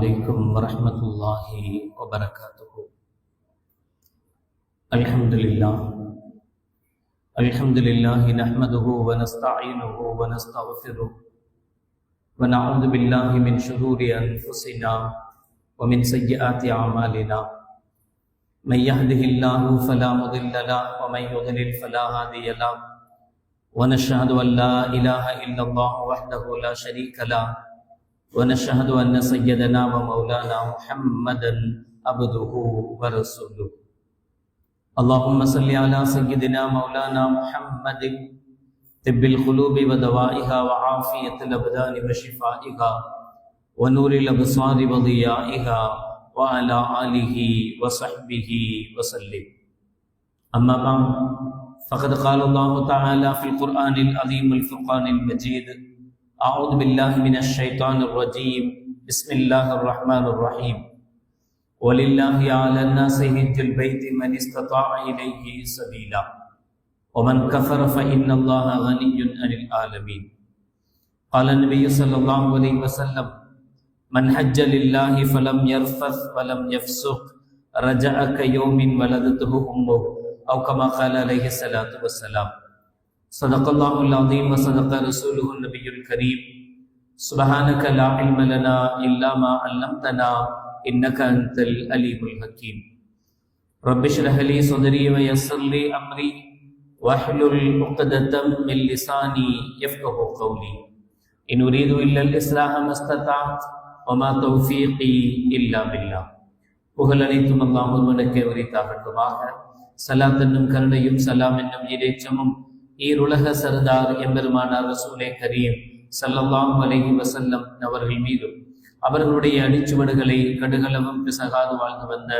عليكم ورحمة الله وبركاته. الحمد لله نحمده ونستعينه ونستغفره ونعوذ بالله من شرور أنفسنا ومن سيئات أعمالنا. من يهده الله فلا مضل له ومن يضلل فلا هادي له، ونشهد أن لا إله إلا الله وحده لا شريك له، ونشهد أن سيدنا ومولانا محمدا عبده ورسوله. اللهم صل على سيدنا مولانا محمد طب القلوب ودوائها وعافية الأبدان وشفائها ونور الأبصار وضيائها وعلى آله وصحبه وسلم. أما بعد، فقد قال الله تعالى في القرآن العظيم الفرقان المجيد: أعوذ بالله من الشيطان الرجيم، بسم الله الرحمن الرحيم. ولله على الناس حج البيت من استطاع إليه سبيلا ومن كفر فإن الله غني عن العالمين. قال النبي صلى الله عليه وسلم: من حج لله فلم يرفث ولم يفسق رجع كيوم ولدته أمه، أو كما قال عليه الصلاة والسلام. صدق الله العظيم وصدق رسوله النبي الكريم. سبحانك لا علم لنا إلا ما علمتنا إنك أنت العليم الحكيم. رب اشرح لي صدري ويسر لي أمري واحلل عقدة من لساني يفقهوا قولي. إن أريد إلا الإصلاح ما استطعت وما توفيقي إلا بالله. புகழ் அனைத்தும் அல்லாஹ் ஒருவனுக்கே உரித்தாகட்டுமாக. சலாத் என்னும் கருணையும் சலாம் என்னும் இறைச்சமும் ஈருலக சர்தார் எம்பெருமானார் ரசூலே கரீம் ஸல்லல்லாஹு அலைஹி வஸல்லம் அவர்கள் மீதும் அவர்களுடைய அடிச்சுவடுகளை கடுகளவும் பிசகாது வாழ்ந்து வந்த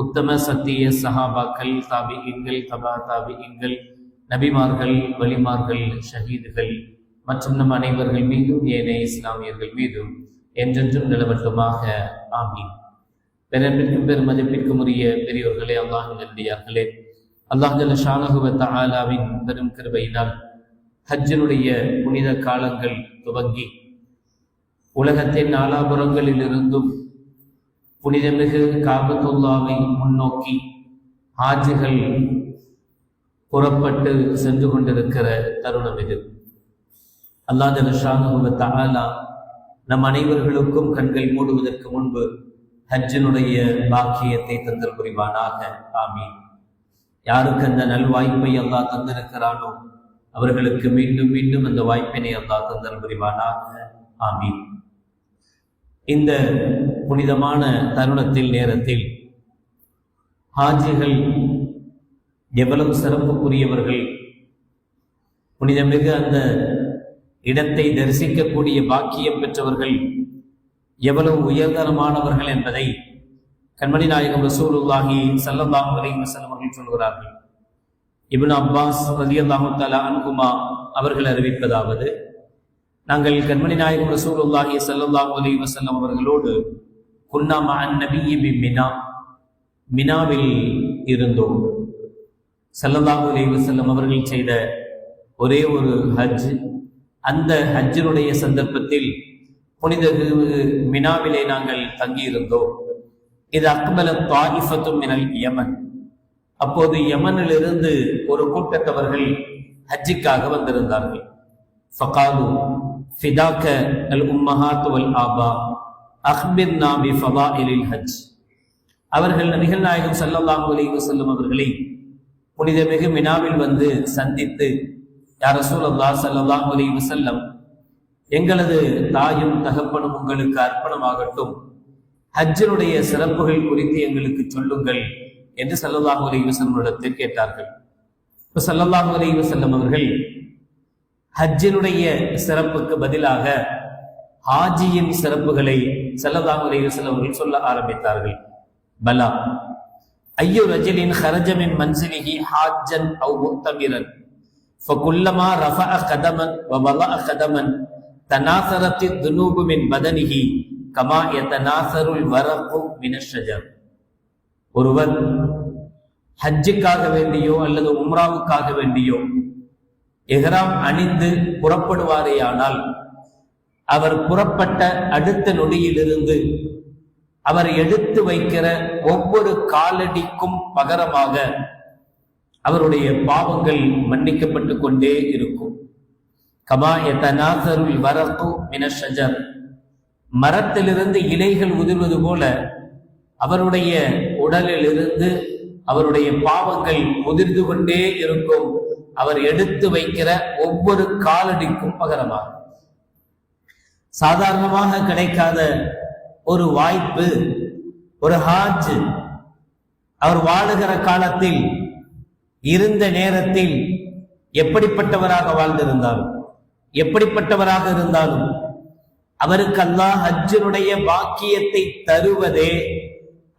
உத்தம சத்திய சஹாபாக்கள், தாபிஈன்கள், தபா தாபிஈன்கள், நபிமார்கள், வலிமார்கள், ஷஹீதுகள் மற்றும் நம் அனைவர்கள் மீதும் ஏனைய இஸ்லாமியர்கள் மீதும் என்றென்றும் நிலவட்டுமாக. ஆமீன். பெரும்பிற்கும் பெருமதிப்பிற்கும் உரிய பெரியோர்களே, அல்லாஹ்வின் நல்லடியார்களே, அல்லாஹ் ஜல்ல ஷானஹு வ தஆலாவின் பெரும் கிருபையினால் ஹஜ்ஜினுடைய புனித காலங்கள் துவங்கி உலகத்தின் நாலாபுறங்களில் இருந்தும் புனிதமிகு காபத்துல்லாவை முன்னோக்கி ஹாஜிகள் புறப்பட்டு சென்று கொண்டிருக்கிற தருணம் இது. அல்லாஹ் ஜல்ல ஷானஹு வ தஆலா நம் அனைவர்களுக்கும் கண்கள் மூடுவதற்கு முன்பு ஹஜ்ஜினுடைய பாக்கியத்தை தந்தல் புரிவானாக. ஆமீன். யாருக்கு அந்த நல்வாய்ப்பை அல்லாஹ் தந்திருக்கிறானோ அவர்களுக்கு மீண்டும் மீண்டும் அந்த வாய்ப்பினை அல்லாஹ் தந்தல் புரிவானாக. ஆமீன். இந்த புனிதமான தருணத்தில், நேரத்தில் ஹாஜிகள் எவ்வளவு சிறப்புக்குரியவர்கள், புனிதமிகு அந்த இடத்தை தரிசிக்கக்கூடிய பாக்கியம் பெற்றவர்கள் எவ்வளவு உயர்தரமானவர்கள் என்பதை கண்மணி நாயகம் ரசூலுல்லாஹி ஸல்லல்லாஹு அலைஹி வஸல்லம் அவர்கள் சொல்கிறார்கள். இப்னு அப்பாஸ் ரலியல்லாஹு தஆலா அன்ஹுமா அவர்கள் அறிவிப்பதாவது: நாங்கள் கண்மணி நாயகம் ரசூலுல்லாஹி ஸல்லல்லாஹு அலைஹி வஸல்லம் அவர்களோடு குன்னா மஅன் நபிய்யி பிமினா, மினாவில் இருந்தோம். ஸல்லல்லாஹு அலைஹி வஸல்லம் அவர்கள் செய்த ஒரே ஒரு ஹஜ். அந்த ஹஜ்ஜினுடைய சந்தர்ப்பத்தில் புனித மினாவிலே நாங்கள் தங்கியிருந்தோம். இது அக்பல தாயிஃபத்தும் மினல் யமன். அப்போது யமனிலிருந்து ஒரு கூட்டத்தவர்கள் ஹஜ்ஜிக்காக வந்திருந்தார்கள். ஃபகாலு ஃபிதாக்க அல் உம்மஹாத் வல் ஆபா அக்பிர்னா பி ஃபதாயிலில் ஹஜ். அவர்கள் நபிகள் நாயகம் ஸல்லல்லாஹு அலைஹி வஸல்லம் அவர்களை புனிதமிகு மினாவில் வந்து சந்தித்து, யா ரசூலல்லாஹ் ஸல்லல்லாஹு அலைஹி வஸல்லம், எங்களது தாயும் தகப்பனும் உங்களுக்கு அர்ப்பணமாகட்டும், ஹஜ்ஜினுடைய சிறப்புகள் குறித்து எங்களுக்கு சொல்லுங்கள் என்று ஸல்லல்லாஹு அலைஹி வஸல்லம் கேட்டார்கள். இப்போ ஸல்லல்லாஹு அலைஹி வஸல்லம் அவர்கள் ஹஜ்ஜினுடைய சிறப்புக்கு பதிலாக ஹாஜியின் சிறப்புகளை ஸல்லல்லாஹு அலைஹி வஸல்லம் அவர்கள் சொல்ல ஆரம்பித்தார்கள். பலா ஐயோ ரஜுலின் ஹரஜ மின் மன்சிலிஹி ஹாஜ்ஜன் அவ் முக்தமிரன் ஃபகுல்லமா ரஃபஅ கதமன் வ வலஅ கதமன் தனாசரத்தி துனூபு மின் பதனிஹி கமா யதனாசருல் வரகு மினஷ் ஷஜர். ஒருவர் ஹஜ்ஜுக்காக வேண்டியோ அல்லது உம்ராவுக்காக வேண்டியோ எஹ்ராம் அணிந்து புறப்படுவாரேயானால் அவர் புறப்பட்ட அடுத்த நொடியிலிருந்து அவர் எடுத்து வைக்கிற ஒவ்வொரு காலடிக்கும் பகரமாக அவருடைய பாவங்கள் மன்னிக்கப்பட்டு கொண்டே இருக்கும். கமா யதனாஸருல் வரகு மினஷ் ஷஜர், மரத்திலிருந்து இலைகள் உதிர்வது போல அவருடைய உடலில் இருந்து அவருடைய பாவங்கள் உதிர்ந்து கொண்டே இருக்கும், அவர் எடுத்து வைக்கிற ஒவ்வொரு காலடிக்கும் பகரமாக. சாதாரணமாக கிடைக்காத ஒரு வாய்ப்பு. ஒரு ஹாஜ் அவர் வாழுகிற காலத்தில் இருந்த நேரத்தில் எப்படிப்பட்டவராக வாழ்ந்திருந்தாலும், எப்படிப்பட்டவராக இருந்தாலும் அவருக்கு அல்லாஹ் ஹஜ்ஜினுடைய பாக்கியத்தை தருவதே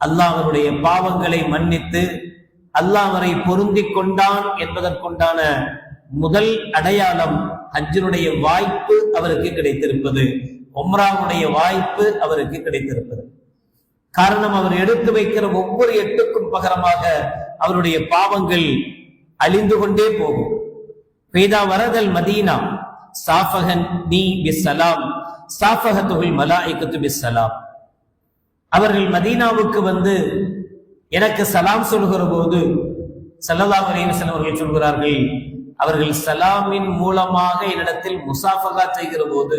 அல்லாஹ் அவருடைய பாவங்களை மன்னித்து அல்லாஹ் அவரை பொருந்தி கொண்டான் என்பதற்குண்டான முதல் அடையாளம் ஹஜ்ஜினுடைய வாய்ப்பு அவருக்கு கிடைத்திருப்பது, உம்ராவுடைய வாய்ப்பு அவருக்கு கிடைத்திருப்பது. காரணம், அவர் எடுத்து வைக்கிற ஒவ்வொரு எட்டுக்கும் பகரமாக அவருடைய பாவங்கள் அழிந்து கொண்டே போகும். பேதா வரதல் மதீனா சாஃபகன் நீ பிஸ்ஸலாம் சாஃபகத்துல் மலாயிகத்து பிஸ்ஸலாம். அவர்கள் மதீனாவுக்கு வந்து எனக்கு சலாம் சொல்கிற போது ஸல்லல்லாஹு அலைஹி வஸல்லம் அவர்கள் சொல்கிறார்கள், அவர்கள் சலாமின் மூலமாக என்னிடத்தில் முசாஃபகா செய்கிற போது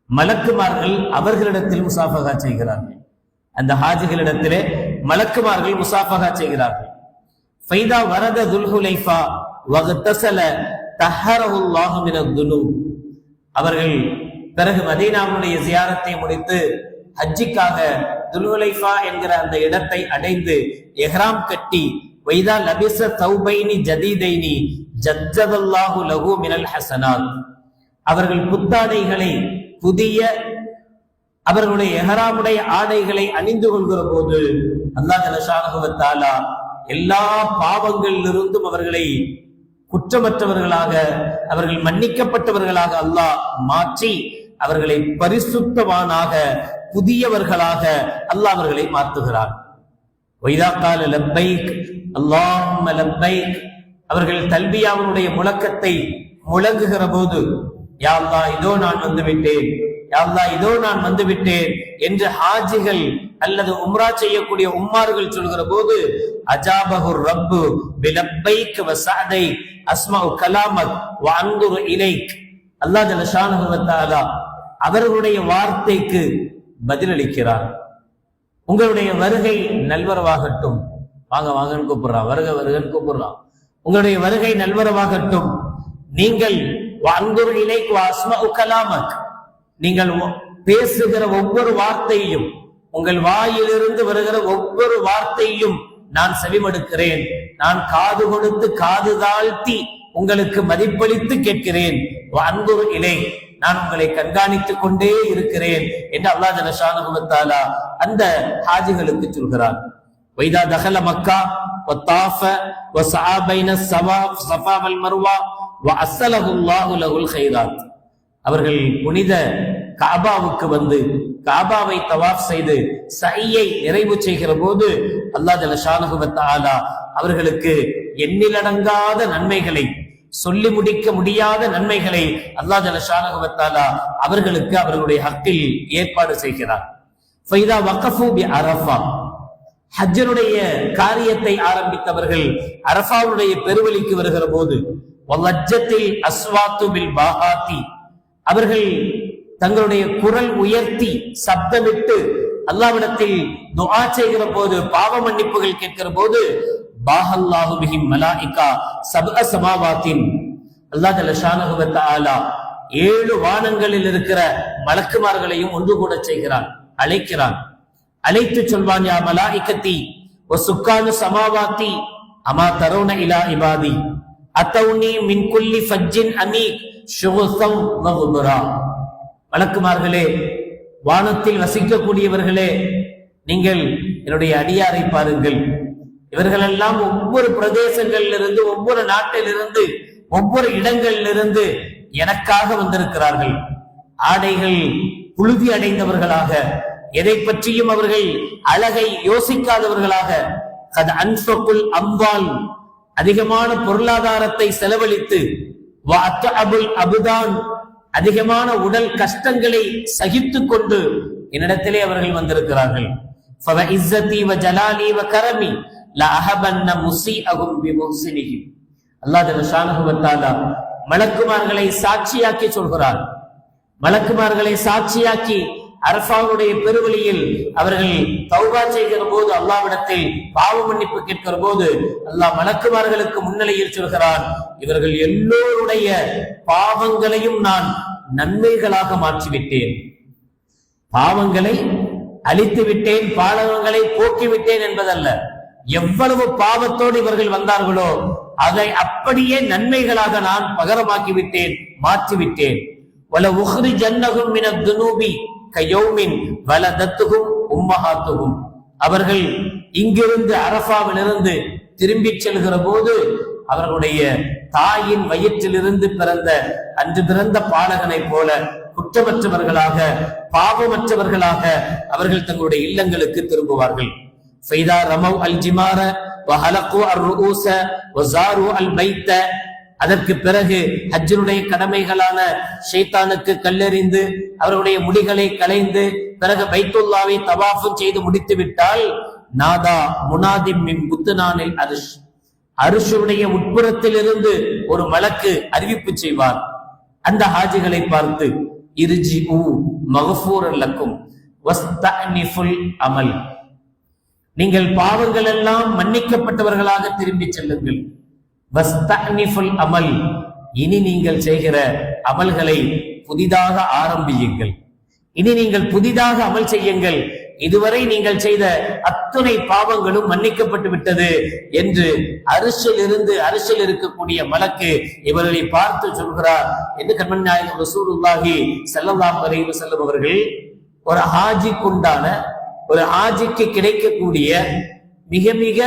மலக்குமார்கள் அவர்களிடத்தில் முசாஃபகா செய்கிறார்கள். அந்த ஹாஜிகளிடத்திலே மலக்குமார்கள் முசாஃபகா செய்கிறார்கள். ஃபைதா வரத துல்ஹுலைஃபா வகத்தஸல தஹரஹுல்லாஹு மினத் துனூப். அவர்கள் பிறகு மதீனாவுடைய ஜியாரத்தை முடித்து ஹஜ்ஜிக்காக துல்ஹுலைஃபா என்கிற அந்த இடத்தை அடைந்து இஹ்ராம் கட்டி வைதா லபிஸ தௌபைனி ஜதீதைனி ஜஜ்ஜதல்லாஹு லஹு மினல் ஹஸனாத். அவர்கள் புத்தாடைகளை, புதிய அவர்களுடைய இஹ்ராமுடைய ஆடைகளை அணிந்து கொள்கிற போது அல்லாஹ் ஜல்லஷானஹு வ தஆலா எல்லா பாவங்களிலிருந்தும் அவர்களை குற்றமற்றவர்களாக, அவர்கள் மன்னிக்கப்பட்டவர்களாக அல்லாஹ் மாற்றி அவர்களை பரிசுத்தவானாக, புதியவர்களாக அல்லாஹ் அவர்களை மாற்றுகிறார். வைதா கால லப்பைக் அல்லாஹும்ம லப்பைக், அவர்கள் தல்பியாவுடைய முழக்கத்தை முழங்குகிற போது யா அல்லாஹ் இதோ நான் வந்து விட்டேன், யா அல்லாஹ் இதோ நான் வந்து விட்டேன் என்று ஹாஜிகள் அல்லது உம்ரா செய்யக்கூடிய உம்மார்கள் சொல்கிற போது அஜாபஹுர் ரப்பு பிலப்பைக் வ சஅதை அஸ்மஉ கலாமக் வ அன்துரு இலைக். அல்லாஹ் ஜல்லஷானஹு வ தஆலா அவர்களுடைய வார்த்தைக்கு பதிலளிக்கிறார். உங்களுடைய வருகை நல்வரவாகட்டும், வாங்க வாங்கன்னு கூப்பிடுறான், வருக வருகன்னு கூப்பிடுறான். உங்களுடைய வருகை நல்வரவாகட்டும், நீங்கள் அன்துரு இலைக் வ அஸ்மஉ கலாமக், நீங்கள் பேசுகிற ஒவ்வொரு வார்த்தையும், உங்கள் வாயிலிருந்து வருகிற ஒவ்வொரு வார்த்தையும் நான் செவிமடுக்கிறேன், நான் காது கொடுத்து காது தாழ்த்தி உங்களுக்கு மதிப்பளித்து கேட்கிறேன். அன்புரு இலை, நான் உங்களை கண்காணித்துக் கொண்டே இருக்கிறேன் என்று அல்லாஹ் ஜல்லஷானஹு வ தஆலா அந்த ஹாஜிகளுக்கு சொல்கிறார். வைதா தஹல மக்கா வ தாஃப வ ஸஆ பைன ஸஃபா வல் மர்வா வ அஸ்ஸலஹு அல்லாஹு லஹுல் கைராத். அவர்கள் புனித காபாவுக்கு வந்து காபாவை தவாஃப் செய்து சையை நிறைவு செய்கிற போது அல்லாஹ் ஜல்லஷானஹு வ தஆலா அவர்களுக்கு எண்ணிலடங்காத நன்மைகளை, சொல்லி முடிக்க முடியாத நன்மைகளை அல்லாஹ் ஜல்லஷானஹு வ தஆலா அவர்களுக்கு அவர்களுடைய ஹக்கில் ஏற்பாடு செய்கிறார். ஃபைதா வகஃபு பி அரஃபா, ஹஜ்ஜுடைய காரியத்தை ஆரம்பித்தவர்கள் அரஃபாவுடைய பெருவழிக்கு வருகிற போது வலஜ்ஜத்தில் அஸ்வாத்து பில் பாஹாத்தி, அவர்கள் தங்களுடைய குரல் உயர்த்தி சப்தமிட்டு அல்லாஹ்விடத்தில் துஆ செய்கிற போது, பாவ மன்னிப்புகள் கேட்கிற போது பாஹல்லாஹு பிஹிம் மலாயிகா சப்அ ஸமாவாத்தின், அல்லாஹ் ஜல்லஷானஹு வ தஆலா 7 வானங்களில் இருக்கிற மலக்குமார்களையும் ஒன்று கூட செய்கிறான், அழைக்கிறான். அழைத்து சொல்வான், யா மலாயிகத்தி வ சுக்கானு ஸமாவாத்தி அமா தரவுன இலா இபாதி அத்தௌனி மின் குல்லி ஃபஜ்ஜின் அமீக் ஷுகுஸம் வ குபரா. மலக்குமார்களே, வானத்தில் வசிக்கக்கூடியவர்களே, நீங்கள் என்னுடைய அடியாரை பாருங்கள். இவர்களெல்லாம் ஒவ்வொரு பிரதேசங்களிலிருந்து, ஒவ்வொரு நாட்டிலிருந்து, ஒவ்வொரு இடங்களிலிருந்து எனக்காக வந்திருக்கிறார்கள். ஆடைகள் புழுதி அடைந்தவர்களாக, எதை பற்றியும் அவர்கள் அழகை யோசிக்காதவர்களாக, அன்ஃபகுல் அம்வால், அதிகமான பொருளாதாரத்தை செலவழித்து, வஅத்அபுல் அபுதான், அதிகமான உடல் கஷ்டங்களை சகித்துக் கொண்டு என்னிடத்திலே அவர்கள் வந்திருக்கிறார்கள். ஃபவஇஸ்ஸதி வஜலாலி வகரமி லஅஹபன்ன முஸீஅஹும் பிமுஹ்ஸினிஹிம். அல்லாஹ் ஜல்லஷானஹு வ தஆலா மலக்குமார்களை சாட்சியாக்கி சொல்கிறார். மலக்குமார்களை சாட்சியாக்கி அரஃபாவுடைய பெருவழியில் அவர்கள் தௌபா செய்கிற போது, அல்லாஹ்விடத்தில் பாவ மன்னிப்பு கேட்கிற போது அல்லாஹ் மலக்குமார்களுக்கு முன்னிலையில் சொல்கிறான், இவர்கள் எல்லோருடைய பாவங்களையும் நான் நன்மைகளாக மாற்றிவிட்டேன், பாவங்களை அழித்து விட்டேன், பாவங்களை போக்கிவிட்டேன் என்பதல்ல, எவ்வளவு பாவத்தோடு இவர்கள் வந்தார்களோ அதை அப்படியே நன்மைகளாக நான் பகரமாக்கி விட்டேன், மாற்றிவிட்டேன். வல உஹ்ரிஜன்னஹும் மினத் துனூபி கயௌமின் வலதத்துஹும் உம்மஹாத்துஹும். அவர்கள் இங்கிருந்து அரஃபாவிலிருந்து திரும்பி செல்கிற போது அவர்களுடைய தாயின் வயிற்றிலிருந்து பிறந்த அன்று பிறந்த பாலகனை போல குற்றமற்றவர்களாக பாவமற்றவர்களாக அவர்கள் தங்களுடைய இல்லங்களுக்கு திரும்புவார்கள். ஃபைதா ரமவ் அல் ஜிமார வஹலகு அர்ரூஸ வஸாரு அல் பைத்த. அதற்கு பிறகு ஹஜ்ஜினுடைய கடமைகளான ஷைத்தானுக்கு கல்லெறிந்து அவருடைய முடிகளை களைந்து பிறகு பைத்துல்லாவை தவாஃபும் செய்து முடித்து விட்டால் நாதா முனாதிம் மின் புத்துனானில் அரிஷ், அரிஷுடைய உட்புறத்தில் இருந்து ஒரு மலக்கு அறிவிப்பு செய்வார். அந்த ஹாஜிகளை பார்த்து இர்ஜிஉ மக்ஃபூரன் லக்கும் வஸ்தஅனிஃபுல் அமல், நீங்கள் பாவங்கள் எல்லாம் மன்னிக்கப்பட்டவர்களாக திரும்பி செல்லுங்கள். வஸ்தஅனிஃபுல் அமல், இனி நீங்கள் செய்கிற அமல்களை புதிதாக ஆரம்பியுங்கள், இனி நீங்கள் புதிதாக அமல் செய்யுங்கள், இதுவரை நீங்கள் செய்த அத்துணை பாவங்களும் மன்னிக்கப்பட்டு விட்டது என்று அரிசில் இருக்கக்கூடிய மலக்கு இவர்களை பார்த்து சொல்கிறார் என்று கண்மணி நாயகம் ரசூலுல்லாஹி ஸல்லல்லாஹு அலைஹி வஸல்லம் அவர்கள் ஒரு ஹாஜிக்குண்டான, ஒரு ஹாஜிக்கு கிடைக்கக்கூடிய மிக மிக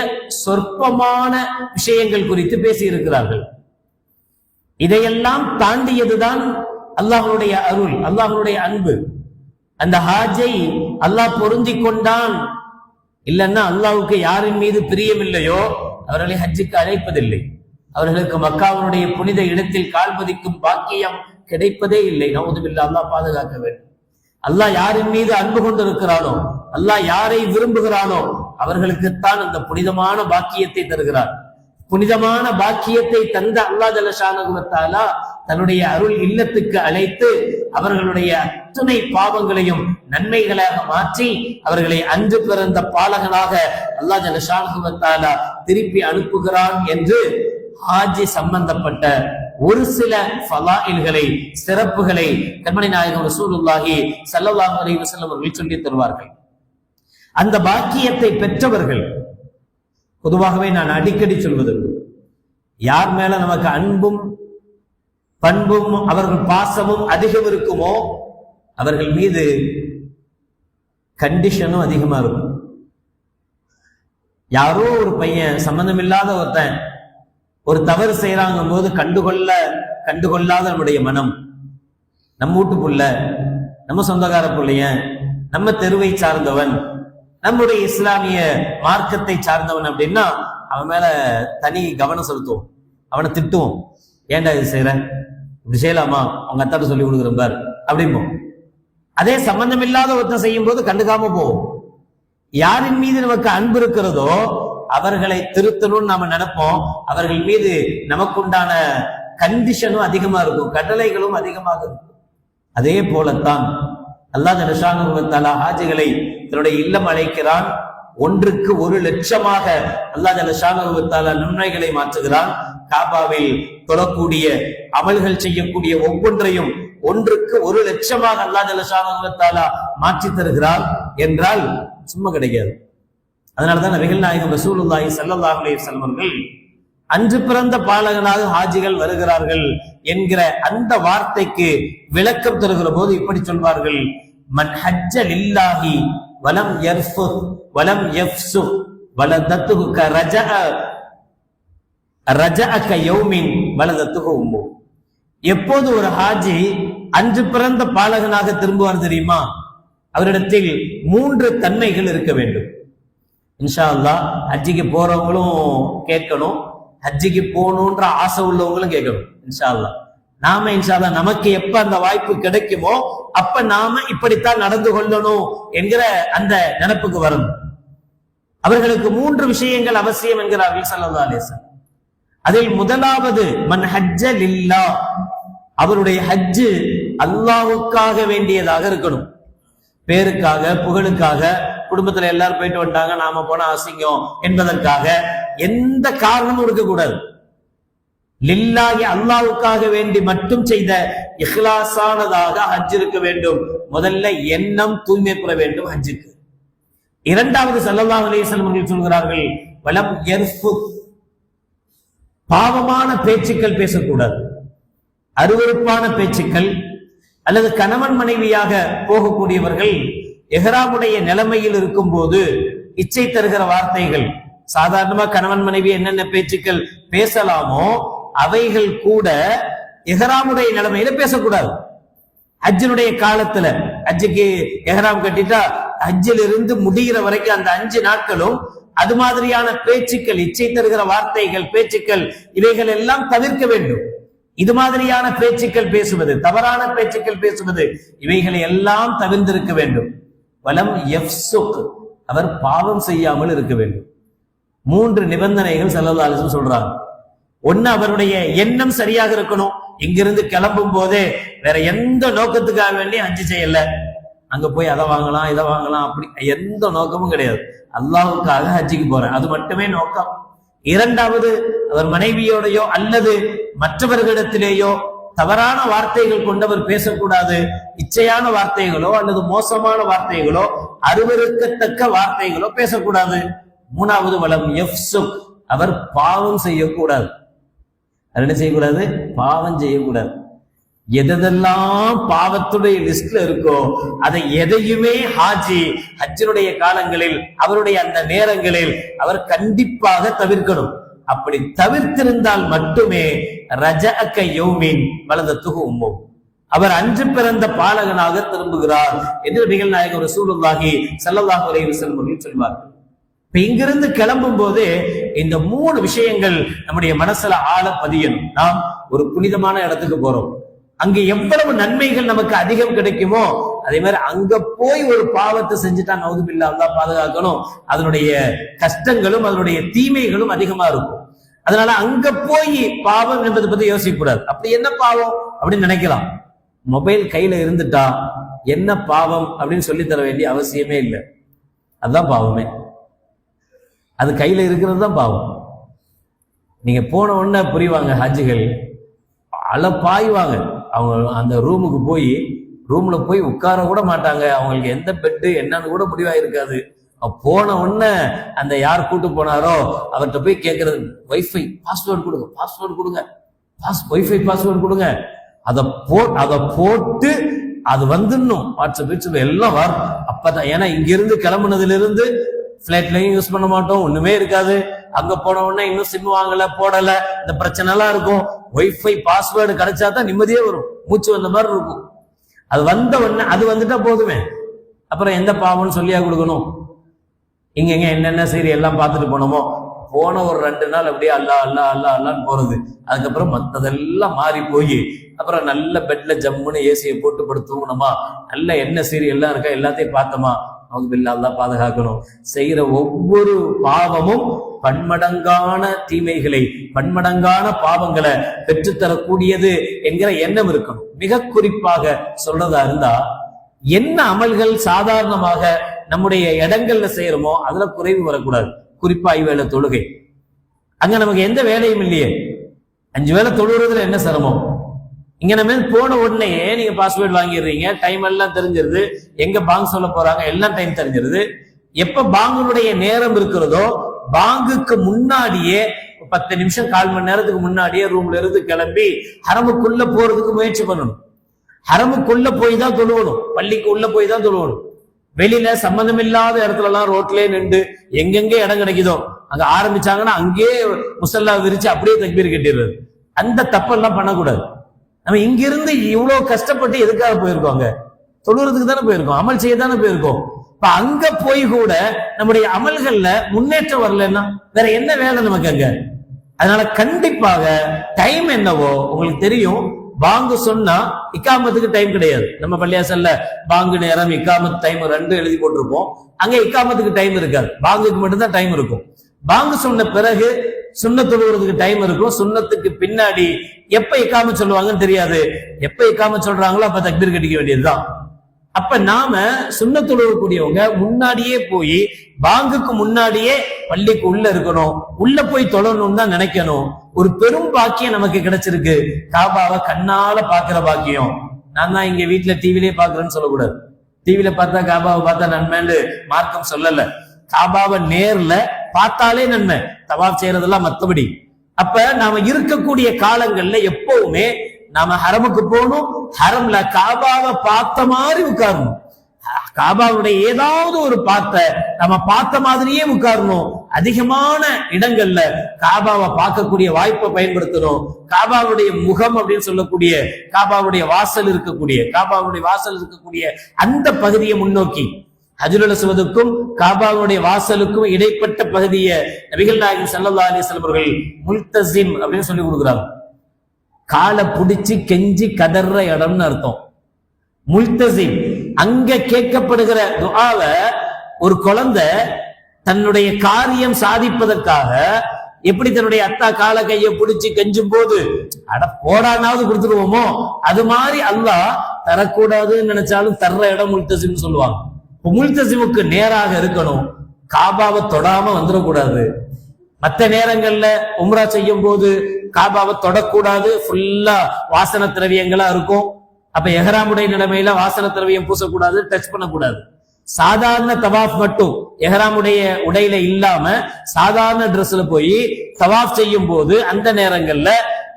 சொற்பமான விஷயங்கள் குறித்து பேசி இருக்கிறார்கள். இதையெல்லாம் தாண்டியதுதான் அல்லாஹ்வுடைய அருள், அல்லாஹ்வுடைய அன்பு. அந்த ஹாஜை அல்லாஹ் பொருந்தி கொண்டான், இல்லைன்னா அல்லாஹ்வுக்கு யாரின் மீது பிரியமில்லையோ அவர்களை ஹஜ்ஜுக்கு அழைப்பதில்லை, அவர்களுக்கு மக்காவுடைய புனித இடத்தில் கால் பதிக்கும் பாக்கியம் கிடைப்பதே இல்லை. நவுதுபில்லாஹ், அல்லாஹ் பாதுகாக்க வேண்டும். அல்லாஹ் யாரின் மீது அன்பு கொண்டிருக்கிறானோ, அல்லாஹ் யாரை விரும்புகிறானோ அவர்களுக்குத்தான் அந்த புனிதமான பாக்கியத்தை தருகிறார். புனிதமான பாக்கியத்தை தந்த அல்லாஹ் ஜல்லஷானஹு வ தஆலா தன்னுடைய அருள் இல்லத்துக்கு அழைத்து அவர்களுடைய அத்தனை பாவங்களையும் நன்மைகளாக மாற்றி அவர்களை அன்று பிறந்த பாலகனாக அல்லாஹ் ஜல்லஷானஹு வ தஆலா திருப்பி அனுப்புகிறான் என்று ஹாஜி சம்பந்தப்பட்ட ஒரு சில ஃபலாயில்களை, சிறப்புகளை கண்மணி நாயகம் ரசூலுல்லாஹி ஸல்லல்லாஹு அலைஹி வஸல்லம் அவர்கள் சொல்லி தருவார்கள். அந்த பாக்கியத்தை பெற்றவர்கள், பொதுவாகவே நான் அடிக்கடி சொல்வது, யார் மேல நமக்கு அன்பும் பண்பும் அவர்கள் பாசமும் அதிகம் இருக்குமோ அவர்கள் மீது கண்டிஷனும் அதிகமா இருக்கும். யாரோ ஒரு பையன், சம்பந்தமில்லாத ஒருத்தன் ஒரு தவறு செய்யறாங்க போது கண்டுகொள்ளாத நம்முடைய மனம், நம்ம வீட்டு புள்ள, நம்ம சொந்தக்கார பிள்ளைய, நம்ம தெருவை சார்ந்தவன், நம்முடைய இஸ்லாமிய மார்க்கத்தை சார்ந்தவன் அப்படின்னா அவன் மேல தனி கவனம் செலுத்துவோம், அவனை திட்டுவோம். ஏன்டா இது செய்யற, இப்படி செய்யலாமா, அவங்க அத்தாட்ட சொல்லி கொடுக்குறேன் பார் அப்படிம்போம். அதே சம்பந்தம் இல்லாத ஒருத்தன் செய்யும் போது கண்டுக்காம போவோம். யாரின் மீது நமக்கு அன்பு இருக்கிறதோ அவர்களை திருத்தணும்னு நாம நினைப்போம். அவர்கள் மீது நமக்குண்டான கண்டிஷனும் அதிகமா இருக்கும், கட்டளைகளும் அதிகமாக இருக்கும். அதே போலத்தான் அல்லாஹ் ஜல்லஷானஹு வ தஆலா ஹாஜிகளை தன்னுடைய இல்லம் அழைக்கிறான். ஒன்றுக்கு 1,00,000 அல்லாஹ் ஜல்லஷானஹு வ தஆலா நன்மைகளை மாற்றுகிறான். காபாவில் தொழக்கூடிய அமல்கள் செய்யக்கூடிய ஒவ்வொன்றையும் ஒன்றுக்கு 1,00,000 அல்லாஹ் ஜல்லஷானஹு வ தஆலா மாற்றி தருகிறான் என்றால் சும்மா கிடைக்காது. அதனாலதான் நபிகள் நாயகம் ரசூலுல்லாஹி ஸல்லல்லாஹு அலைஹி வஸல்லம் அவர்கள் அன்று பிறந்த பாலகனாக ஹாஜிகள் வருகிறார்கள் என்கிற அந்த வார்த்தைக்கு விளக்கம் தருகிற போது இப்படி சொல்வார்கள், மன் ஹஜ்ஜ லில்லாஹி வலம் யர்ஃபுத் வலம் யஃப்சுக் வலதத்துஹு ரஜஅ கயௌமின் வலதத்துஹு உம்மு. எப்போது ஒரு ஹாஜி அன்று பிறந்த பாலகனாக திரும்புவார் தெரியுமா? அவரிடத்தில் 3 தன்மைகள் இருக்க வேண்டும். இன்ஷா அல்லாஹ் ஹஜ்ஜிக்கு போறவங்களும் கேட்கணும், ஹஜ்ஜிக்கு போகணுன்ற ஆசை உள்ளவங்களும் கேட்கணும். இன்ஷா அல்லாஹ் நாம இன்ஷா அல்லாஹ் நமக்கு எப்ப அந்த வாய்ப்பு கிடைக்குமோ அப்ப நாம இப்படித்தான் நடந்து கொள்ளணும் என்கிற அந்த நினைப்புக்கு வரணும். அவர்களுக்கு 3 விஷயங்கள் அவசியம் என்கிறார்கள் ஸல்லல்லாஹு அலைஹி வஸல்லம். அதில் முதலாவது மன் ஹஜ்ஜ லில்லாஹ், அவருடைய ஹஜ்ஜு அல்லாஹ்வுக்காக வேண்டியதாக இருக்கணும். பேருக்காக புகழுக்காக குடும்பத்துல எல்லாரும் போயிட்டு வந்துட்டாங்க நாம போனா அசிங்கம் என்பதற்காக எந்த காரணமும் இருக்கக்கூடாது. லில்லாஹி அல்லாஹ்வுக்காக வேண்டி மட்டும் செய்த இஹ்லாஸானதாக ஹஜ் இருக்க வேண்டும். முதல்ல எண்ணம் தூய்மை பெற வேண்டும் ஹஜ்ஜுக்கு. இரண்டாவது ஸல்லல்லாஹு அலைஹி வஸல்லம் அவர்கள் சொல்கிறார்கள் வலம் யர்ஃபுத், பாவமான பேச்சுக்கள் பேசக்கூடாது. அருவருப்பான பேச்சுக்கள் அல்லது கணவன் மனைவியாக போகக்கூடியவர்கள் எஹ்ராமுடைய நிலைமையில் இருக்கும் போது இச்சை தருகிற வார்த்தைகள், சாதாரணமா கணவன் மனைவி என்னென்ன பேச்சுக்கள் பேசலாமோ அவைகள் கூட எஹ்ராமுடைய நிலைமையில பேசக்கூடாது. ஹஜ்ஜினுடைய காலத்துல ஹஜ்ஜுக்கு எஹ்ராம் கட்டிட்டா ஹஜ்ஜில் இருந்து முடிகிற வரைக்கும் அந்த 5 நாட்களும் அது மாதிரியான பேச்சுக்கள், இச்சை தருகிற வார்த்தைகள், பேச்சுக்கள் இவைகள் எல்லாம் தவிர்க்க வேண்டும். இது மாதிரியான பேச்சுக்கள் பேசுவது, தவறான பேச்சுக்கள் பேசுவது, இவைகளை எல்லாம் தவிர்த்திருக்க வேண்டும். வலம் யஃப்சுக், அவர் பாவம் செய்யாமல் இருக்க வேண்டும். 3 நிபந்தனைகள் ஸல்லல்லாஹு அலைஹி வஸல்லம் சொல்றாங்க. ஒண்ணு, அவருடைய எண்ணம் சரியாக இருக்கணும். இங்கிருந்து கிளம்பும் போதே வேற எந்த நோக்கத்துக்காக வேண்டி ஹஜ் செய்யல, அங்க போய் அதை வாங்கலாம் இதை வாங்கலாம் அப்படி எந்த நோக்கமும் கிடையாது. அல்லாஹ்வுக்காக ஹஜ்ஜுக்கு போறேன், அது மட்டுமே நோக்கம். இரண்டாவது, அவர் மனைவியோடையோ அல்லது மற்றவர்களிடத்திலேயோ தவறான வார்த்தைகள் கொண்டவர் பேசக்கூடாது. இச்சையான வார்த்தைகளோ அல்லது மோசமான வார்த்தைகளோ அருவருக்கத்தக்க வார்த்தைகளோ பேசக்கூடாது. மூணாவது, வலம் யஃப்சுக், அவர் பாவம் செய்யக்கூடாது. என்ன செய்யக்கூடாது? பாவம் செய்யக்கூடாது. எதெல்லாம் பாவத்துடைய லிஸ்ட்ல இருக்கோ அதை எதையுமே ஹாஜி ஹஜ்ஜினுடைய காலங்களில் அவருடைய அந்த நேரங்களில் அவர் கண்டிப்பாக தவிர்க்கணும். அப்படி தவிர்த்திருந்தால் மட்டுமே ரஜஅக யௌமின் வலதத்துஹு உம்மு, அவர் அன்று பிறந்த பாலகனாக திரும்புகிறார் என்று நபிகள் நாயகம் ரசூலுல்லாஹி ஸல்லல்லாஹு அலைஹி வஸல்லம் அவர்கள் சொல்வார்கள். இப்ப இங்கிருந்து கிளம்பும் போது இந்த 3 விஷயங்கள் நம்முடைய மனசுல ஆழ பதியணும். நாம் ஒரு புனிதமான இடத்துக்கு போறோம், அங்க எவ்வளவு நன்மைகள் நமக்கு அதிகம் கிடைக்குமோ அதே மாதிரி அங்க போய் ஒரு பாவத்தை செஞ்சுட்டா நவுதுபில்லா, அல்லாஹ் பாதுகாக்கணும், அதனுடைய கஷ்டங்களும் அதனுடைய தீமைகளும் அதிகமா இருக்கும். அதனால அங்க போய் பாவம் என்பதை பத்தி யோசிக்க கூடாது. அப்படி என்ன பாவம் அப்படின்னு நினைக்கலாம். மொபைல் கையில இருந்துட்டா என்ன பாவம் அப்படின்னு சொல்லி தர வேண்டிய அவசியமே இல்லை. அதுதான் பாவமே, அது கையில இருக்கிறது தான் பாவம். நீங்க போன உடனே புரிவாங்க, ஹஜ்ஜிகள் பாய்வாங்க. அவங்க அந்த ரூமுக்கு போய் ரூம்ல போய் உட்கார கூட மாட்டாங்க. அவங்களுக்கு எந்த பெட்டு என்னன்னு கூட முடிவா இருக்காது. போன உடனே அந்த யார் கூட்டு போனாரோ அவர்கிட்ட போய் கேட்கறது, வைஃபை பாஸ்வேர்டு கொடுங்க, பாஸ்வேர்டு கொடுங்க, வைஃபை பாஸ்வேர்டு கொடுங்க. அதை போட்டு அது வந்துடணும். வாட்ஸ்அப் எல்லாம் வரும் அப்பதான். ஏன்னா இங்கிருந்து கிளம்புனதுல இருந்து பிளைட்லயும் யூஸ் பண்ண மாட்டோம், ஒண்ணுமே இருக்காது. அங்க போன உடனே இன்னும் சிம் வாங்கல போடல, இந்த பிரச்சனை எல்லாம் இருக்கும். வைஃபை பாஸ்வேர்டு கிடைச்சா தான் நிம்மதியே வரும், மூச்சு வந்த மாதிரி இருக்கும். அது வந்த உடனே அது வந்துட்டா போதுமே, அப்புறம் எந்த பாவம்னு சொல்லியா கொடுக்கணும். இங்க என்னென்ன சரி எல்லாம் பார்த்துட்டு போனோமோ, போன ஒரு 2 நாள் அப்படியே அல்லா அல்லா அல்லா அல்லான்னு போறது. அதுக்கப்புறம் மற்றதெல்லாம் மாறி போய் அப்புறம் நல்ல பெட்ல ஜம்முன்னு ஏசியை போட்டு படுத்து தூங்கணுமா, நல்ல என்ன சீரி எல்லாம் இருக்கா எல்லாத்தையும் பார்த்தோமா, அல்லாஹ் பாதுகாக்கணும். செய்யற ஒவ்வொரு பாவமும் பன்மடங்கான தீமைகளை, பன்மடங்கான பாவங்களை பெற்றுத்தரக்கூடியது என்கிற எண்ணம் இருக்கணும். மிக குறிப்பாக சொல்றதா இருந்தா, என்ன அமல்கள் சாதாரணமாக நம்முடைய இடங்கள்ல செய்யறோமோ அதுல குறைவு வரக்கூடாது. குறிப்பா 5 வேளை தொழுகை, அங்க நமக்கு எந்த வேலையும் இல்லையே. 5 வேளை தொழுகிறதுல என்ன சிரமம்? இங்க நம்ம போன உடனே நீங்க பாஸ்வேர்டு வாங்கிடுறீங்க, டைம் எல்லாம் தெரிஞ்சிருது, எங்க பாங்க் சொல்ல போறாங்க எல்லாம் டைம் தெரிஞ்சிருது. எப்ப பாங்குடைய நேரம் இருக்கிறதோ பாங்குக்கு முன்னாடியே 10 நிமிஷம் 1/4 மணி நேரத்துக்கு முன்னாடியே ரூம்ல இருந்து கிளம்பி ஹரமுக்குள்ள போறதுக்கு முயற்சி பண்ணணும். ஹரமுக்குள்ள போய் தான் தொழுவணும், பள்ளிக்கு உள்ள போய் தான் தொழுவணும். வெளியில சம்பந்தம் இல்லாத இடத்துல எல்லாம் ரோட்லயே நின்று எங்கெங்க இடம் கிடைக்குதோ அங்க ஆரம்பிச்சாங்கன்னா அங்கேயே முசல்லா விரிச்சு அப்படியே தக்பீர் கட்டிடுறது. அந்த தப்பெல்லாம் பண்ணக்கூடாது. நம்ம இங்கிருந்து இவ்வளவு கஷ்டப்பட்டு எதுக்காக போயிருக்கோங்க? தொழுறதுக்கு தானே போயிருக்கோம், அமல் செய்ய தானே போயிருக்கோம். இப்ப அங்க போய் கூட நம்முடைய அமல்கள்ல முன்னேற்றம் வரலன்னா வேற என்ன வேலை நமக்கு அங்க? அதனால கண்டிப்பாக டைம் என்னவோ உங்களுக்கு தெரியும். பாங்கு சொன்னா இக்காமத்துக்கு டைம் கிடையாது. நம்ம பள்ளியாசல்ல பாங்கு நேரம் இக்காமத் டைம் 2 எழுதி போட்டிருப்போம். அங்க இக்காமத்துக்கு டைம் இருக்காது, பாங்குக்கு மட்டும்தான் டைம் இருக்கும். பாங்கு சொன்ன பிறகு சுன்னத் தொழுகிறதுக்கு டைம் இருக்கும். சுன்னத்துக்கு பின்னாடி எப்ப இக்காமத் சொல்லுவாங்கன்னு தெரியாது. எப்ப இக்காமத் சொல்றாங்களோ அப்ப தக்பீர் கட்டிக்க வேண்டியதுதான். அப்ப நாம சுன்னத் தொழுகக்கூடியவங்க முன்னாடியே போய் பாங்குக்கு முன்னாடியே பள்ளிக்கு உள்ள இருக்கணும், உள்ள போய் தொழணும்னு தான் நினைக்கணும். ஒரு பெரும் பாக்கியம் நமக்கு கிடைச்சிருக்கு, காபாவை கண்ணால பாக்குற பாக்கியம். நான் தான் இங்க வீட்டுல டிவிலே பாக்குறேன்னு சொல்லக்கூடாது. டிவில பார்த்தா காபாவை பார்த்தா நன்மைன்னு மார்க்கம் சொல்லல. காபாவை நேர்ல பார்த்தாலே நன்மை, தவாப் செய்யறதெல்லாம் மத்தபடி. அப்ப நாம இருக்கக்கூடிய காலங்கள்ல எப்பவுமே நாம ஹரமுக்கு போகணும், ஹரம்ல காபாவை பார்த்த மாதிரி உட்காரணும். காபாவுடைய ஏதாவது ஒரு நம்ம பார்த்த மாதிரியே உட்காரணும். அதிகமான இடங்கள்ல காபாவை பார்க்கக்கூடிய வாய்ப்பை பயன்படுத்தணும். காபாவுடைய முகம் அப்படின்னு சொல்லக்கூடிய காபாவுடைய வாசல் இருக்கக்கூடிய அந்த பகுதியை முன்னோக்கி, ஹஜ்ருல் அஸ்வதுக்கும் காபாவுடைய வாசலுக்கும் இடைப்பட்ட பகுதியை நபிகள் நாயகம் ஸல்லல்லாஹு அலைஹி வஸல்லம் அவர்கள் முல்தஸிம் அப்படின்னு சொல்லி கொடுக்குறாங்க. காலை பிடிச்சு கெஞ்சி கதற இடம்னு அர்த்தம். முல்தஸிம், அங்க கேட்கப்படுகிற துஆவை ஒரு குழந்தை தன்னுடைய காரியம் சாதிப்பதற்காக எப்படி தன்னுடைய அத்தா கால கையை பிடிச்சு கெஞ்சும் போது அட போடானாவது கொடுத்துருவோமோ, அது மாதிரி அல்லாஹ் தரக்கூடாதுன்னு நினைச்சாலும் தர்ற இடம் முல்தஸிம் சொல்லுவாங்க. முல்தஸிமுக்கு நேராக இருக்கணும், காபாவை தொடாம வந்துடக்கூடாது. மற்ற நேரங்கள்ல உம்ரா செய்யும் போது காபாவை தொடக்கூடாது, ஃபுல்லா வாசன திரவியங்களா இருக்கும். அப்ப எஹ்ராமுடைய நிலைமையில வாசன திரவியம் பூசக்கூடாது, டச் பண்ணக்கூடாது. சாதாரண தவாஃப் மட்டும் எஹ்ராமுடைய உடையில இல்லாம சாதாரண ட்ரெஸ்ல போய் தவாஃப் செய்யும் போது அந்த நேரங்கள்ல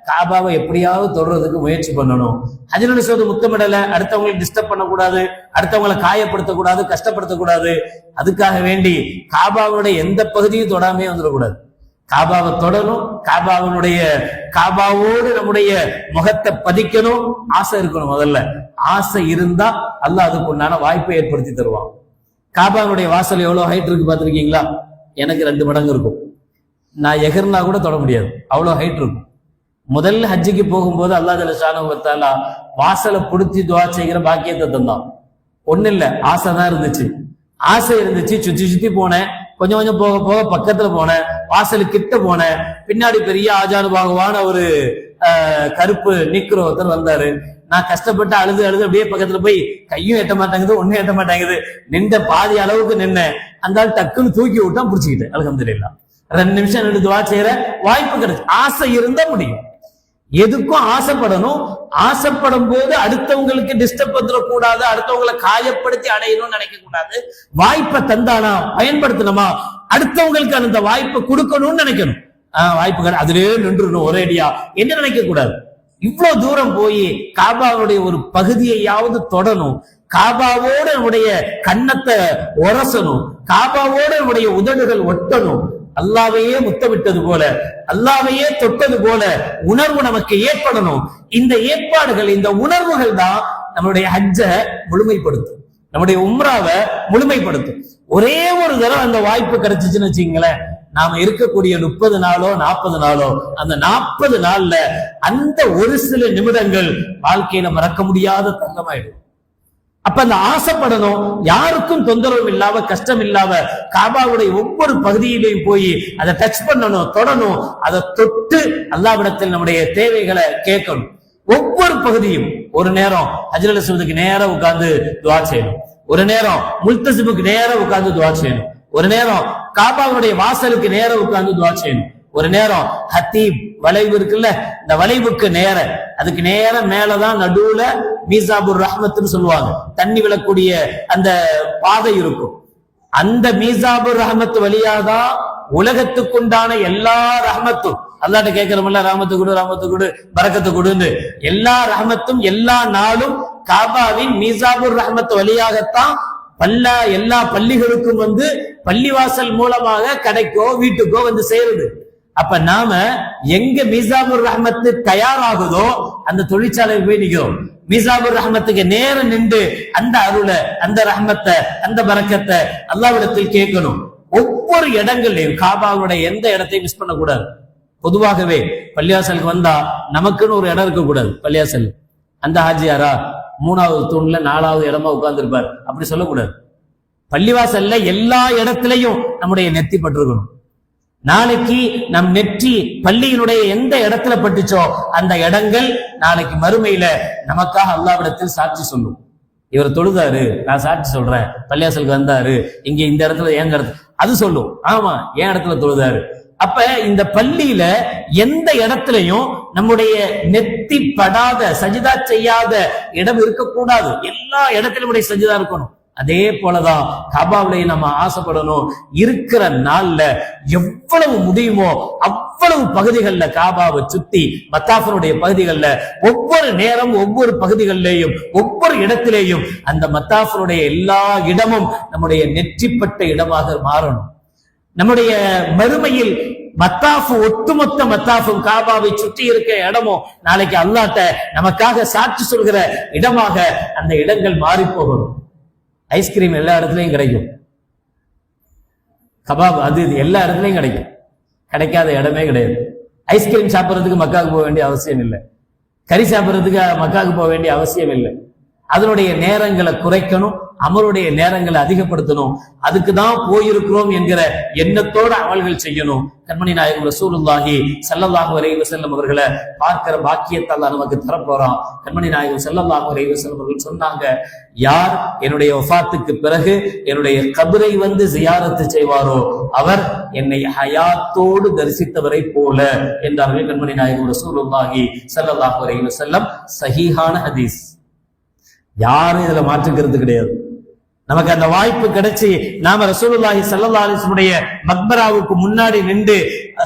காபாவை எப்படியாவது தொடர்றதுக்கு முயற்சி பண்ணணும். ஹஜ்ருல் அஸ்வத் முத்தமிடல, அடுத்தவங்களுக்கு டிஸ்டர்ப் பண்ணக்கூடாது, அடுத்தவங்களை காயப்படுத்தக்கூடாது, கஷ்டப்படுத்தக்கூடாது. அதுக்காக வேண்டி காபாவுடைய எந்த பகுதியும் தொடாமே வந்துடக்கூடாது. காபாவை தொடணும், காபாவோடு நம்முடைய முகத்தை பதிக்கணும். ஆசை இருக்கணும். முதல்ல ஆசை இருந்தா அல்லாஹ் அதுக்கு உண்டான வாய்ப்பை ஏற்படுத்தி தருவான். காபாவுடைய வாசல் எவ்வளவு ஹைட் இருக்கு பாத்திருக்கீங்களா? எனக்கு 2 மடங்கு இருக்கும். நான் எகர்னா கூட தொட முடியாது, அவ்வளவு ஹைட் இருக்கும். முதல்ல ஹஜ்ஜுக்கு போகும்போது அல்லாஹ் ஜல்லஷானஹு வ தஆலா வாசலை பிடிச்சி துஆ செய்கிற பாக்கியத்தை தந்தான். ஒண்ணு இல்ல, ஆசை தான் இருந்துச்சு. ஆசை இருந்துச்சு, சுத்தி போனேன். கொஞ்சம் கொஞ்சம் போக போக பக்கத்துல போனேன், வாசலு கிட்ட போனேன். பின்னாடி பெரிய ஆஜானுபாகுவான ஒரு கருப்பு நிக்கிற ஒருத்தர் வந்தாரு. நான் கஷ்டப்பட்டு அழுது அப்படியே பக்கத்துல போய் கையும் எட்ட மாட்டேங்குது, ஒன்னும் எட்ட மாட்டேங்குது. நின்ற பாதி அளவுக்கு நின்னேன். அந்த ஆள் டக்குன்னு தூக்கி விட்டான், பிடிச்சிக்கிட்டேன். அல்ஹம்துலில்லாஹ். 2 நிமிஷம் நின்று துஆ செய்யற வாய்ப்பு கிடைச்சு. ஆசை இருந்தா முடியும். எதுக்கும் ஆசைப்படணும். ஆசைப்படும் போது அடுத்தவங்களுக்கு டிஸ்டர்ப் வந்துடக்கூடாது, அடுத்தவங்களை காயப்படுத்தி அடையணும்னு நினைக்க கூடாது. வாய்ப்பை தந்தானா பயன்படுத்தணுமா, அடுத்தவங்களுக்கு அந்த வாய்ப்பை கொடுக்கணும்னு நினைக்கணும். வாய்ப்பு அதுலயே நின்றுணும் ஒரேடியா என்ன நினைக்க கூடாது. இவ்வளவு தூரம் போய் காபாவுடைய ஒரு பகுதியையாவது தொடணும், காபாவோடு நம்முடைய கன்னத்தை உரசணும், காபாவோடு நம்முடைய உதடுகள் ஒட்டணும். அல்லாவையே முத்தமிட்டது போல, அல்லாவையே தொட்டது போல உணர்வு நமக்கு ஏற்படணும். இந்த ஏற்பாடுகள், இந்த உணர்வுகள் தான் நம்முடைய ஹஜ்ஜ முழுமைப்படுத்தும், நம்முடைய உம்ராவை முழுமைப்படுத்தும். ஒரே ஒரு தடவை அந்த வாய்ப்பு கிடைச்சிச்சுன்னு வச்சுங்களேன், நாம இருக்கக்கூடிய 30 நாளோ 40 நாளோ, அந்த 40 நாள்ல அந்த ஒரு சில நிமிடங்கள் வாழ்க்கையில மறக்க முடியாத தங்கமாயிடும். அப்ப அந்த ஆசைப்படணும், யாருக்கும் தொந்தரவு இல்லாம கஷ்டம் இல்லாம காபாவுடைய ஒவ்வொரு பகுதியிலையும் போய் அதை டச் பண்ணணும், தொடணும். அதை தொட்டு அல்லாஹ்விடத்தில் நம்முடைய தேவைகளை கேட்கணும். ஒவ்வொரு பகுதியும் ஒரு நேரம் ஹஜ்ருல் அஸ்வதுக்கு நேரம் உட்கார்ந்து துஆ செய்யணும், ஒரு நேரம் முல்தஸிமுக்கு நேரம் உட்கார்ந்து துஆ செய்யணும், ஒரு நேரம் காபாவுடைய வாசலுக்கு நேரம் உட்கார்ந்து துஆ செய்யணும், ஒரு நேரம் ஹத்தீப் வளைவு இருக்குல்ல, இந்த வளைவுக்கு நேர, அதுக்கு நேரம் மேலதான் நடுவுல மீசாபுர் ரஹ்மத்துன்னு சொல்லுவாங்க, தண்ணி விழக்கூடிய அந்த பாதை இருக்கும். அந்த மீசாபுர் ரஹ்மத்து வழியாதான் உலகத்துக்குண்டான எல்லா ரஹ்மத்தும், அல்லாஹ்ட்ட கேட்கிறோம்ல, ரஹ்மத்து கொடு, ரஹ்மத்து கொடு, பரக்கத்து கொடுன்னு, எல்லா ரஹ்மத்தும் எல்லா நாளும் காபாவின் மீசாபுர் ரஹ்மத்து வழியாகத்தான் எல்லா பள்ளிகளுக்கும் வந்து பள்ளிவாசல் மூலமாக கடைக்கோ வீட்டுக்கோ வந்து சேருது. அப்ப நாம எங்க மீசாபுர் ரஹ்மத்து தயாராகுதோ அந்த தொழிற்சாலைக்கு போய் நிக்கிறோம். மீசாபுர் ரஹ்மத்துக்கு நேரம் நின்று அந்த அருளை, அந்த ரஹ்மத்தை, அந்த பரக்கத்தை அல்லாஹ்விடத்தில் கேட்கணும். ஒவ்வொரு இடங்கள்லையும் காபாவுடைய எந்த இடத்தையும் மிஸ் பண்ணக்கூடாது. பொதுவாகவே பள்ளிவாசலுக்கு வந்தா நமக்குன்னு ஒரு இடம் இருக்கக்கூடாது. பள்ளிவாசல் அந்த ஹாஜியாரா 3வது தூண்ல 4வது இடமா உட்கார்ந்து இருப்பார், அப்படி சொல்லக்கூடாது. பள்ளிவாசல்ல எல்லா இடத்திலையும் நம்முடைய நெத்தி பட்டிருக்கணும். நாளைக்கு நம் நெற்றி பள்ளியினுடைய எந்த இடத்துல பட்டுச்சோ அந்த இடங்கள் நாளைக்கு மறுமையில நமக்காக அல்லாஹ்விடத்தில் சாட்சி சொல்லும். இவர் தொழுதாரு, நான் சாட்சி சொல்றேன், பள்ளிவாசலுக்கு வந்தாரு, இங்க இந்த இடத்துல என் இடத்துல, அது சொல்லும். ஆமா, என் இடத்துல தொழுதாரு. அப்ப இந்த பள்ளியில எந்த இடத்துலயும் நம்முடைய நெத்தி படாத, சஜிதா செய்யாத இடம் இருக்கக்கூடாது. எல்லா இடத்திலும் சஜிதா இருக்கணும். அதே போலதான் காபாவிலையும் நம்ம ஆசைப்படணும். இருக்கிற நாள்ல எவ்வளவு முடியுமோ அவ்வளவு பகுதிகள்ல காபாவை சுத்தி மத்தாஃபனுடைய பகுதிகள்ல ஒவ்வொரு நேரம் ஒவ்வொரு பகுதிகளிலேயும் ஒவ்வொரு இடத்திலேயும் அந்த மத்தாஃபனுடைய எல்லா இடமும் நம்முடைய நெற்றிப்பட்ட இடமாக மாறணும். நம்முடைய மறுமையில் மத்தாஃபு, ஒட்டுமொத்த மத்தாஃபும் காபாவை சுற்றி இருக்க இடமும் நாளைக்கு அல்லாஹ்ட்ட நமக்காக சாட்சி சொல்கிற இடமாக அந்த இடங்கள் மாறி போகணும். ஐஸ்கிரீம் எல்லா இடத்துலையும் கிடைக்கும், கபாப் அது எல்லா இடத்துலையும் கிடைக்கும், கிடைக்காத இடமே கிடையாது. ஐஸ்கிரீம் சாப்பிட்றதுக்கு மக்காவுக்கு போக வேண்டிய அவசியம் இல்லை, கறி சாப்பிட்றதுக்கு மக்காவுக்கு போக வேண்டிய அவசியம் இல்லை. அதனுடைய நேரங்களை குறைக்கணும், அமருடைய நேரங்களை அதிகப்படுத்தணும். அதுக்குதான் போயிருக்கிறோம் என்கிற எண்ணத்தோட அமல்கள் செய்யணும். கண்மணி நாயகம் ரசூலுல்லாஹி ஸல்லல்லாஹு அலைஹி வஸல்லம் அவர்களை பார்க்கிற பாக்கியத்தை அல்லாஹ் நமக்கு தரப்போறான். கண்மணி நாயகம் ஸல்லல்லாஹு அலைஹி வஸல்லம் அவர்கள் சொன்னாங்க, யார் என்னுடைய வஃபாத்துக்கு பிறகு என்னுடைய கபரை வந்து ஜியாரத்து செய்வாரோ அவர் என்னை ஹயாத்தோடு தரிசித்தவரை போல என்றார்கள் கண்மணி நாயகம் ரசூலுல்லாஹி ஸல்லல்லாஹு அலைஹி வஸல்லம். சஹீஹான ஹதீஸ், யாரும் இதுல மாற்றுக்கிறது கிடையாது. நமக்கு அந்த வாய்ப்பு கிடைச்சி நாம ரசூலுல்லாஹி ஸல்லல்லாஹு அலைஹி வஸல்லம் மக்பராவுக்கு முன்னாடி நின்று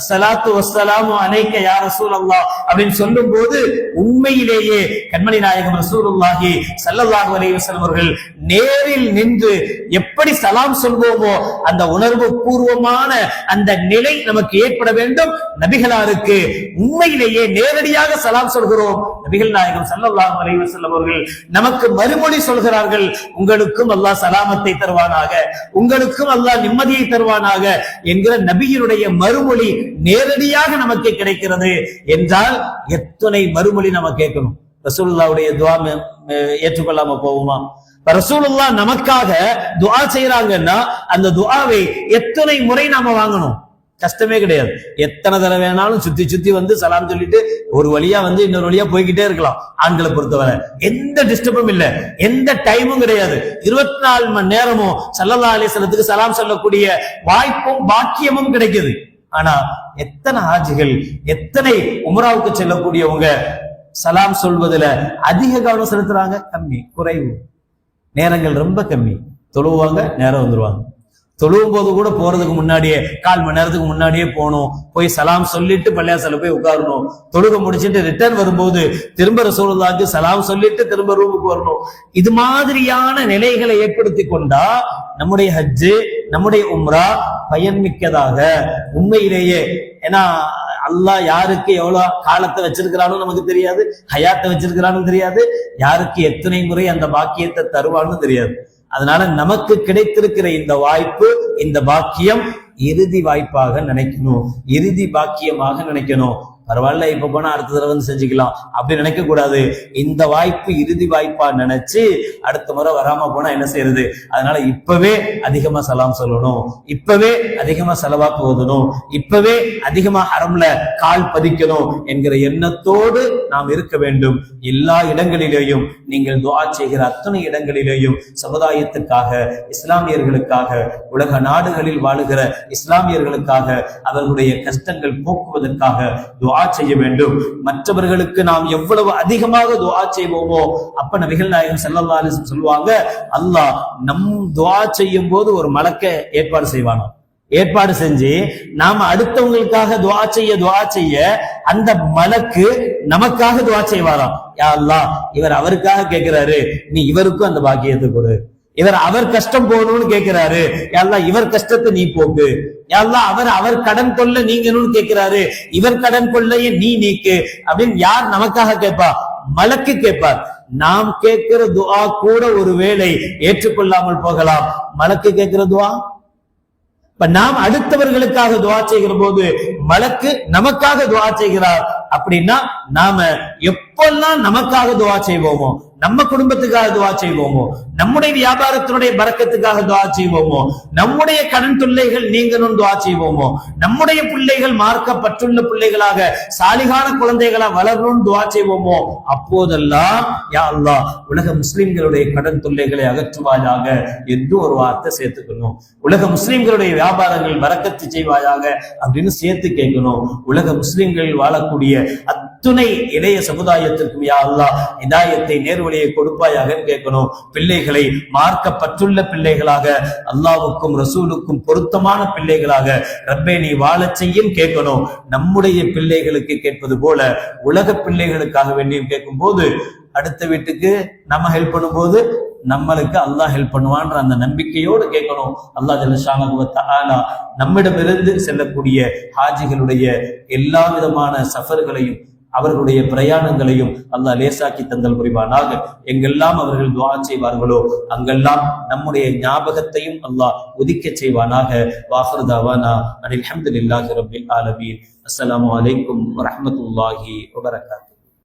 ஸலாத்து வஸ்ஸலாமு அலைக்க யா ரசூலல்லாஹ் அப்படின்னு சொல்லும் போது உண்மையிலேயே கண்மணி நாயகம் ரசூலுல்லாஹி ஸல்லல்லாஹு அலைஹி வஸல்லம் அவர்கள் நேரில் நின்று எப்படி சலாம் சொல்வோமோ அந்த உணர்வு பூர்வமான அந்த நிலை நமக்கு ஏற்பட வேண்டும். நபிகளாருக்கு உண்மையிலேயே நேரடியாக சலாம் சொல்கிறோம். நபிகள் நாயகம் ஸல்லல்லாஹு அலைஹி வஸல்லம் அவர்கள் நமக்கு மறுமொழி சொல்கிறார்கள், உங்களுக்கும் அல்லாஹ் சலாமத்தை தருவானாக, உங்களுக்கும் அல்லாஹ் நிம்மதியை தருவானாக என்கிற நபியினுடைய மறுமொழி நேரடியாக நமக்கு கிடைக்கிறது என்றால் எத்தனை மறுமொழி நம்ம கேட்கணும். ரசூலுல்லாஹ்வுடைய துஆ ஏற்றுக்கொள்ளாம போகுமா? ரசூலுல்லாஹ் நமக்காக துஆ செய்யறாங்கன்னா அந்த துஆவை எத்தனை முறை நாம வாங்கணும்? கஷ்டமே கிடையாது. எத்தனை தடவை வேணாலும் சுத்தி சுத்தி வந்து சலாம் சொல்லிட்டு ஒரு வழியா வந்து இன்னொரு வழியா போய்கிட்டே இருக்கலாம். ஆண்களை பொறுத்தவரை எந்த டிஸ்டர்பும் இல்லை, எந்த டைமும் கிடையாது. 24 மணி நேரமும் ஸல்லல்லாஹு அலைஹி வஸல்லத்துக்கு சலாம் சொல்லக்கூடிய வாய்ப்பும் பாக்கியமும் கிடைக்குது. ஆனா எத்தனை ஹாஜிகள், எத்தனை உம்ராவுக்கு செல்லக்கூடியவங்க சலாம் சொல்வதில் அதிக கவனம் செலுத்துறாங்க? கம்மி, குறைவு. நேரங்கள் ரொம்ப கம்மி. தொழுவாங்க, நேரம் வந்துருவாங்க. தொழுவும் போது கூட போறதுக்கு முன்னாடியே 1/4 மணி நேரத்துக்கு முன்னாடியே போகணும், போய் சலாம் சொல்லிட்டு பள்ளியாசல போய் உட்காரணும். தொழுக முடிச்சுட்டு ரிட்டர்ன் வரும்போது திரும்ப ரசூலுல்லாஹ்க்கு சலாம் சொல்லிட்டு திரும்ப ரூமுக்கு வரணும். இது மாதிரியான நிலைகளை ஏற்படுத்தி கொண்டா நம்முடைய ஹஜ்ஜு, நம்முடைய உம்ரா பயன்மிக்கதாக உண்மையிலேயே. ஏன்னா அல்லாஹ் யாருக்கு எவ்வளவு காலத்தை வச்சிருக்கிறானோ நமக்கு தெரியாது, ஹயாத்தை வச்சிருக்கிறான்னு தெரியாது, யாருக்கு எத்தனை முறை அந்த பாக்கியத்தை தருவான்னு தெரியாது. அதனால நமக்கு கிடைத்திருக்கிற இந்த வாய்ப்பு, இந்த பாக்கியம் இறுதி வாய்ப்பாக நினைக்கணும், இறுதி பாக்கியமாக நினைக்கணும். பரவாயில்ல, இப்ப போனா அடுத்த தடவை வந்து செஞ்சுக்கலாம் அப்படி நினைக்க கூடாது. இந்த வாய்ப்பு இறுதி வாய்ப்பா நினைச்சு அடுத்த முறை வராம போனா என்ன செய்யறது? அதனால இப்பவே அதிகமா சலாம் சொல்லணும், இப்பவே அதிகமா செலவாக்கு ஓதணும், இப்பவே அதிகமா ஹரம்ல கால் பதிக்கணும் என்கிற எண்ணத்தோடு நாம் இருக்க வேண்டும். எல்லா இடங்களிலேயும் நீங்கள் துஆ செய்கிற அத்தனை இடங்களிலேயும் சமுதாயத்துக்காக, இஸ்லாமியர்களுக்காக, உலக நாடுகளில் வாழுகிற இஸ்லாமியர்களுக்காக, அவர்களுடைய கஷ்டங்கள் போக்குவதற்காக துஆ செய்ய வேண்டும். மற்றவர்களுக்கு நாம் எவ்வளவு அதிகமாக துஆ செய்வோமோ அப்ப நபிகள் நாயகம் ஸல்லல்லாஹு அலைஹி வஸல்லம் சொல்லுவாங்க, அல்லாஹ் நம் துஆ செய்யும் போது ஒரு மலக்க ஏற்பாடு செய்வானோ, ஏற்பாடு செஞ்சு நாம அடுத்தவங்களுக்காக துஆ செய்ய அந்த மலக்கு நமக்காக துஆ செய்வாராம். யா அல்லாஹ், இவர் அவருக்காக கேட்கிறாரு, நீ இவருக்கும் அந்த பாக்கியத்தை கொடு. இவர் அவர் கஷ்டம் போகணும்னு கேட்கிறாரு, யா அல்லாஹ் இவர் கஷ்டத்தை நீ போக்கு. யா அல்லாஹ் அவர் கடன் கொள்ள நீங்கணும்னு கேட்கிறாரு, இவர் கடன் கொள்ளைய நீ நீக்கு அப்படின்னு யார் நமக்காக கேட்பா? மலக்கு கேட்பார். நாம் கேட்கிற துஆ கூட ஒருவேளை ஏற்றுக்கொள்ளாமல் போகலாம். மலக்கு கேட்கிற துஆ இப்ப நாம் அடுத்தவர்களுக்காக துஆ செய்கிற போது மலக்கு நமக்காக துஆ செய்கிறார் அப்படின்னா நாம எப்பெல்லாம் நமக்காக துஆ செய்வோமோ, நம்ம குடும்பத்துக்காக துஆ செய்வோமோ, நம்முடைய வியாபாரத்தினுடைய பரக்கத்துக்காக துஆ செய்வோமோ, நம்முடைய கடன் தொல்லைகள் நீங்கணும் துஆ செய்வோமோ, நம்முடைய பிள்ளைகள் மார்க்கப்பட்டுள்ள பிள்ளைகளாக சாலிகான குழந்தைகளா வளரணும் துஆ செய்வோமோ, அப்போதெல்லாம் யா அல்லாஹ் உலக முஸ்லிம்களுடைய கடன் தொல்லைகளை அகற்றுவாயாக என்று ஒரு வார்த்தை சேர்த்துக்கணும். உலக முஸ்லிம்களுடைய வியாபாரங்கள் பரக்கத்து செய்வாயாக அப்படின்னு சேர்த்து கேட்கணும். உலக முஸ்லிம்கள் வாழக்கூடிய அத்துணை இளைய சமுதாயத்திற்கும் யா அல்லாஹ் ஹிதாயத்தை நேர்வழியை கொடுப்பாயாக கேட்கணும். பிள்ளைகளை மார்க்கப்பட்டுள்ள பிள்ளைகளாக, அல்லாஹ்வுக்கும் ரசூலுக்கும் பொருத்தமான பிள்ளைகளாக ரப்பே நீ வாழச் செய்யும் கேட்கணும். நம்முடைய பிள்ளைகளுக்கு கேட்பது போல உலக பிள்ளைகளுக்காக வேண்டியும் கேட்கும் போது, அடுத்த வீட்டுக்கு நம்ம ஹெல்ப் பண்ணும்போது நம்மளுக்கு அல்லாஹ் ஹெல்ப் பண்ணுவான்ற அந்த நம்பிக்கையோடு கேட்கணும். அல்லாஹ் ஜல்ல ஷானஹு வ தஆலா நம்மிடமிருந்து செல்லக்கூடிய ஹாஜிகளுடைய எல்லா விதமான சஃபர்களையும் அவர்களுடைய பிரயாணங்களையும் அல்லாஹ் லேசாக்கி தந்தல் புரிவானாக. எங்கெல்லாம் அவர்கள் துஆ செய்வார்களோ அங்கெல்லாம் நம்முடைய ஞாபகத்தையும் அல்லாஹ் உதிக்க செய்வானாக. வாஹிரு தஅவானா அனில் ஹம்துலில்லாஹி ரப்பில் ஆலமீன். அஸ்ஸலாமு அலைக்கும் வரஹ்மத்துல்லாஹி வபரகாத்துஹு.